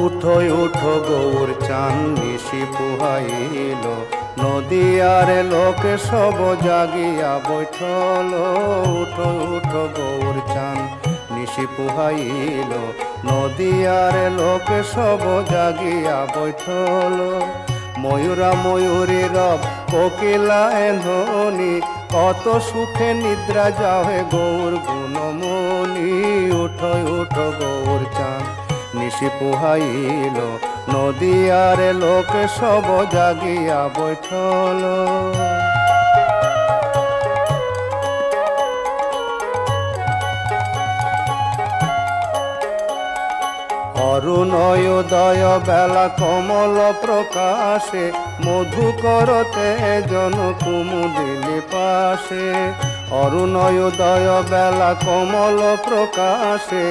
উঠো উঠো গৌর চান নিশি পুহাইল, নদিয়ার লোক সব জাগিয়া বৈঠল। উঠো উঠো গৌর চান নিশি পুহাইল, নদিয়ার লোক সব জাগিয়া বৈঠল। ময়ূরা ময়ূরী রব কোকিলায় ধ্বনি, কত সুখে নিদ্রা যাহে গৌর গুণমণি। উঠো উঠো গৌর চান নিশি পুহাইল, নদিয়ার লোক সব জাগিয়া বৈঠল। অরুণোদয় বেলা কমল প্রকাশে, মধুকর তেজন কুমুদিনী পাশে। অরুণোদয় বেলা কমল প্রকাশে,